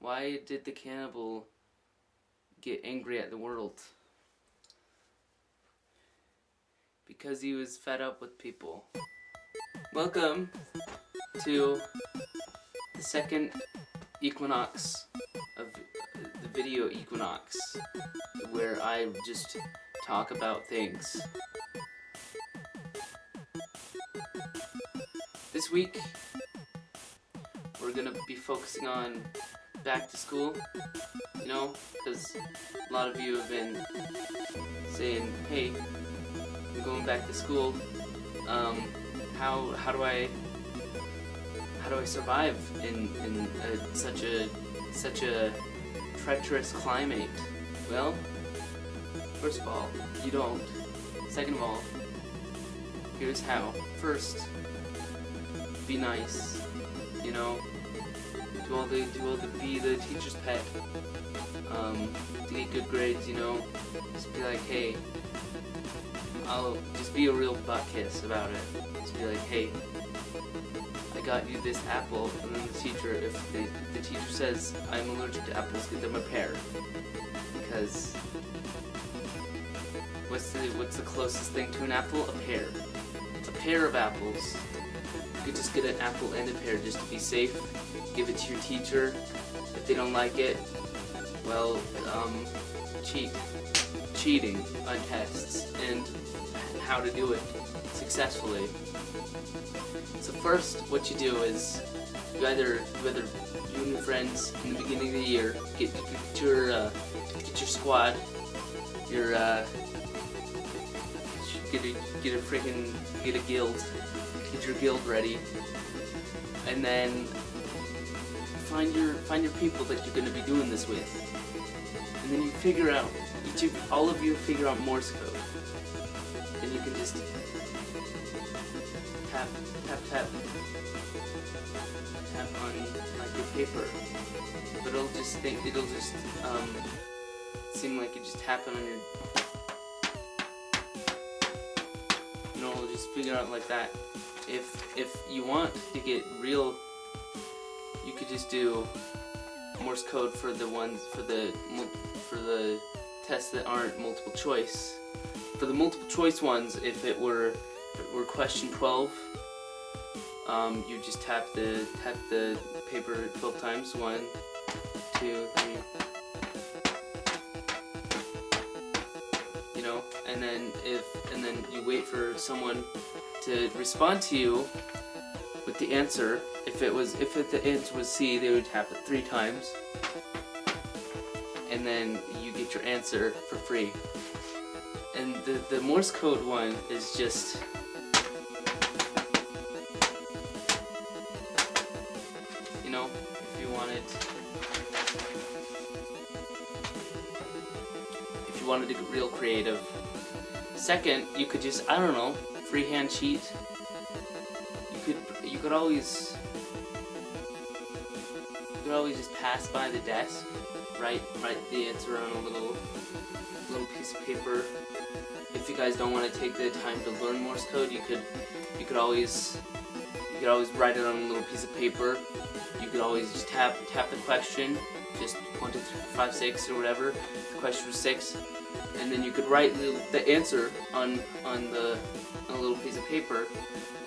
Why did the cannibal get angry at the world? Because he was fed up with people. Welcome to the second equinox of the video equinox, where I just talk about things. This week, we're gonna be focusing on back to school, you know, because a lot of you have been saying, hey, I'm going back to school, how do I survive in such a treacherous climate? Well, first of all, you don't. Second of all, here's how. First, be nice, you know, be the teacher's pet, to get good grades, you know, just be like, hey, I'll just be a real butt kiss about it. Just be like, hey, I got you this apple, and then the teacher, if the teacher says I'm allergic to apples, get them a pear, because what's the closest thing to an apple? A pear. A pair of apples. You could just get an apple and a pear just to be safe. Give it to your teacher. If they don't like it, well, cheating on tests and how to do it successfully. So first, what you do is you and your friends in the beginning of the year get your squad, get a guild, get your guild ready, and then find your people that you're going to be doing this with, and then you figure out all of you figure out Morse code. Then you can just tap on like your paper, but it'll just seem like you're just tapping on your, you know, just figure out like that. If you want to get real, you could just do Morse code for the tests that aren't multiple choice. For the multiple choice ones, if it were question 12, you just tap the paper 12 times. 1, 2, 3. You know, and then you wait for someone to respond to you with the answer. If the answer was C, they would tap it 3 times, and then you get your answer for free. And the Morse code one is just, you know, if you wanted to get real creative. Second, you could just, I don't know, freehand cheat. You could always just pass by the desk, write the answer on a little piece of paper. If you guys don't want to take the time to learn Morse code, you could always write it on a little piece of paper. You could always just tap the question, just 1, 2, 3, 4, 5, 6 or whatever. The question was 6, and then you could write the answer on a little piece of paper,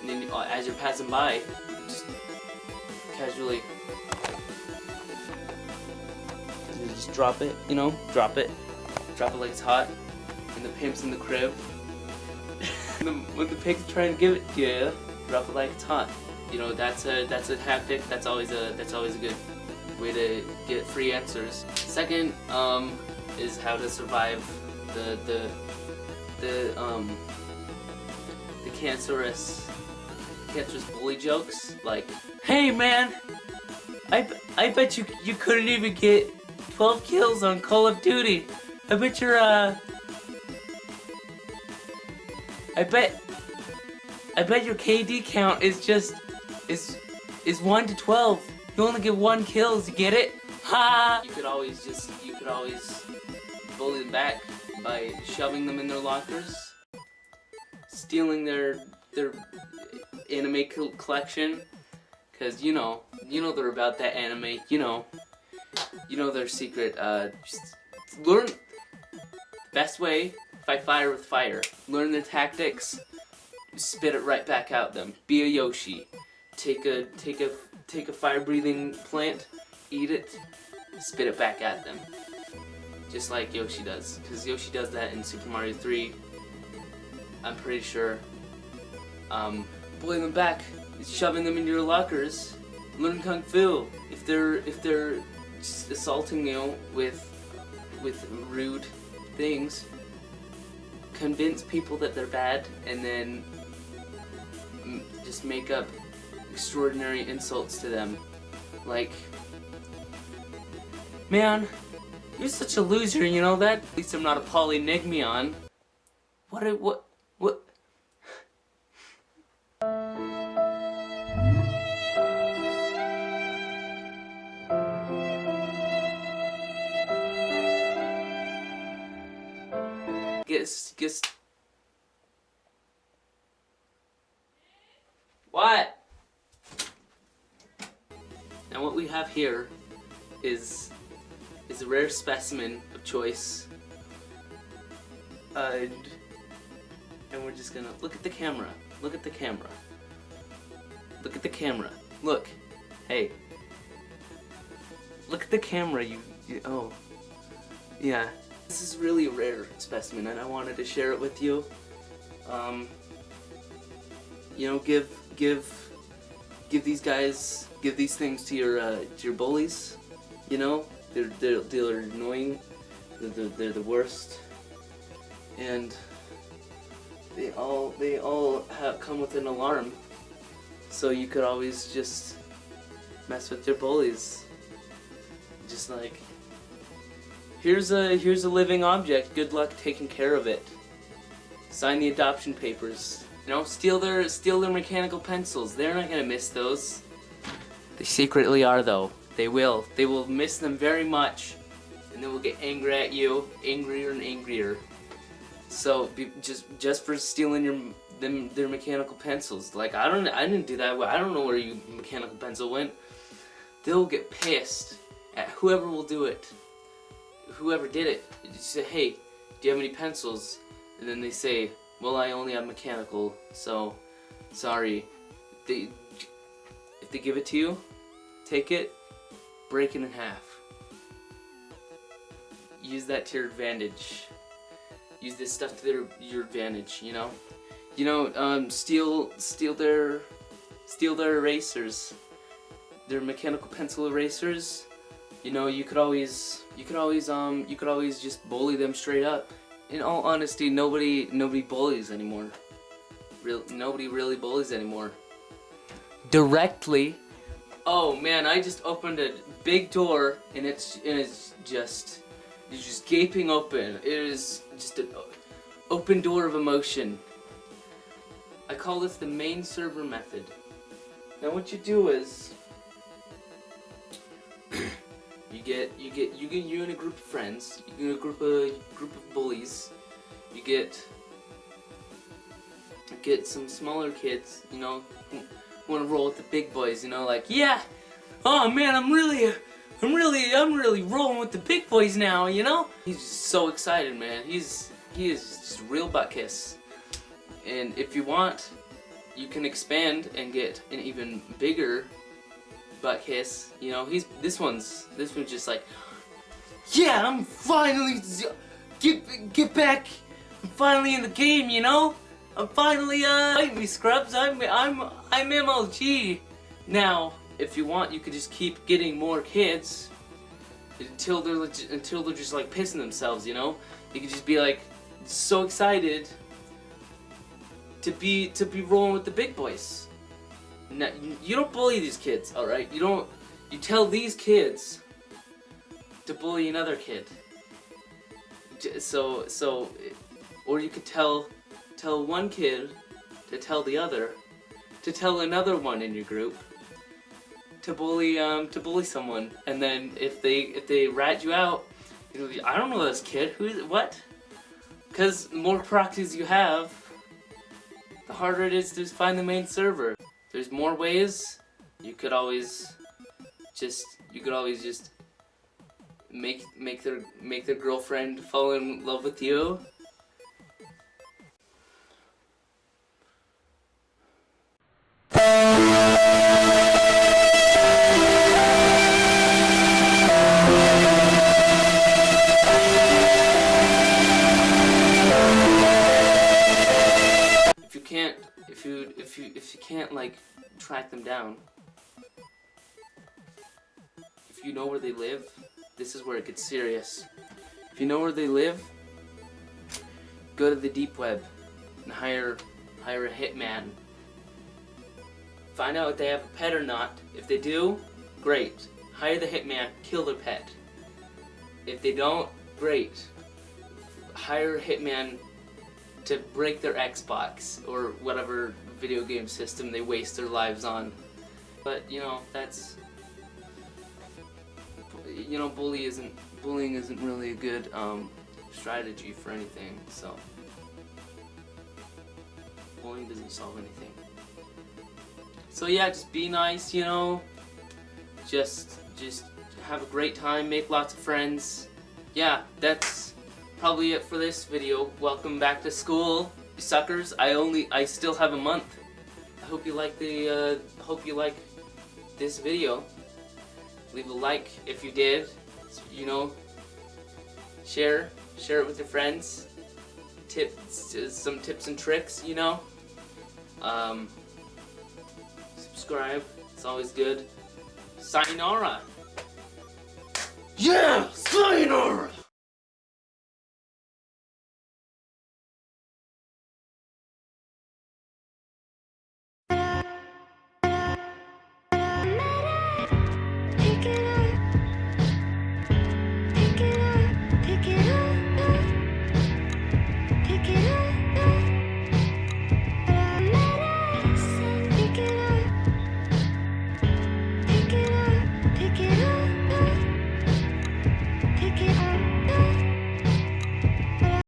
and then as you're passing by, just casually just drop it, you know, drop it like it's hot, and the pimp's in the crib. When the pig's trying to give it to you, drop it like it's hot. You know, that's a tactic. That's always a good way to get free answers. Second, is how to survive the cancerous bully jokes. Like, hey man, I bet you couldn't even get 12 kills on Call of Duty. I bet your I bet your KD count is 1 to 12. You only get 1 kills, you get it? Ha! You could always bully them back by shoving them in their lockers, stealing their anime collection, because you know they're about that anime, you know. you know their secret. Just learn the best way. Fight fire with fire. Learn their tactics. Spit it right back out them. Be a Yoshi. Take a fire-breathing plant. Eat it. Spit it back at them. Just like Yoshi does. Because Yoshi does that in Super Mario 3. I'm pretty sure. Pulling them back. Shoving them into your lockers. Learn Kung Fu. If they're assaulting you with rude things, convince people that they're bad, and then just make up extraordinary insults to them, like, "Man, you're such a loser, you know that? At least I'm not a polynigmion." What? Guess. What? Now what we have here is a rare specimen of choice, and we're just gonna look at the camera. Look at the camera. Look at the camera. Look. Hey. Look at the camera. You oh. Yeah. This is really a rare specimen, and I wanted to share it with you. You know, give these things to your bullies. You know, they're annoying. They're the worst, and they all come with an alarm. So you could always just mess with your bullies. Just like, here's a living object. Good luck taking care of it. Sign the adoption papers. You know, steal their mechanical pencils. They're not gonna miss those. They secretly are, though. They will. They will miss them very much, and they will get angry at you, angrier and angrier. So just for stealing their mechanical pencils. Like, I didn't do that. I don't know where your mechanical pencil went. They'll get pissed at whoever will do it. Whoever did it. You say, "Hey, do you have any pencils?" And then they say, "Well, I only have mechanical, so sorry." If they give it to you, take it, break it in half. Use that to your advantage. Use this stuff to your advantage. You know. Steal their erasers, their mechanical pencil erasers. You know, you could always just bully them straight up. In all honesty, nobody bullies anymore. Nobody really bullies anymore. Directly. Oh man, I just opened a big door, and it's just gaping open. It is just an open door of emotion. I call this the main server method. Now what you do is you and a group of friends, you get a group of bullies, you get some smaller kids, you know, who want to roll with the big boys, you know, like, yeah, oh man, I'm really rolling with the big boys now, you know. He's just so excited, man. He is just a real butt kiss. And if you want, you can expand and get an even bigger butt kiss. You know, this one's just like, yeah, I'm finally get back. I'm finally in the game, you know. I'm finally fight me, scrubs. I'm MLG. Now, if you want, you could just keep getting more kids until they're just like pissing themselves, you know. You could just be like so excited to be rolling with the big boys. Now, you don't bully these kids, all right? You tell these kids to bully another kid. So, or you could tell one kid to tell the other, to tell another one in your group to bully someone, and then if they rat you out, you'll be, I don't know this kid. Who is it? What? Because the more proxies you have, the harder it is to find the main server. There's more ways. You could always just make their girlfriend fall in love with you. If you can't like track them down, if you know where they live, this is where it gets serious. If you know where they live, go to the deep web and hire a hitman. Find out if they have a pet or not. If they do, great. Hire the hitman, kill their pet. If they don't, great. Hire a hitman to break their Xbox or whatever video game system they waste their lives on. But you know, that's, you know, bullying isn't really a good strategy for anything. So bullying doesn't solve anything. So yeah, just be nice, you know. Just have a great time, make lots of friends. Yeah, that's probably it for this video. Welcome back to school, you suckers. I still have a month. I hope you like this video. Leave a like if you did. You know, share it with your friends. Some tips and tricks, you know. Subscribe. It's always good. Sayonara. Yeah, sayonara.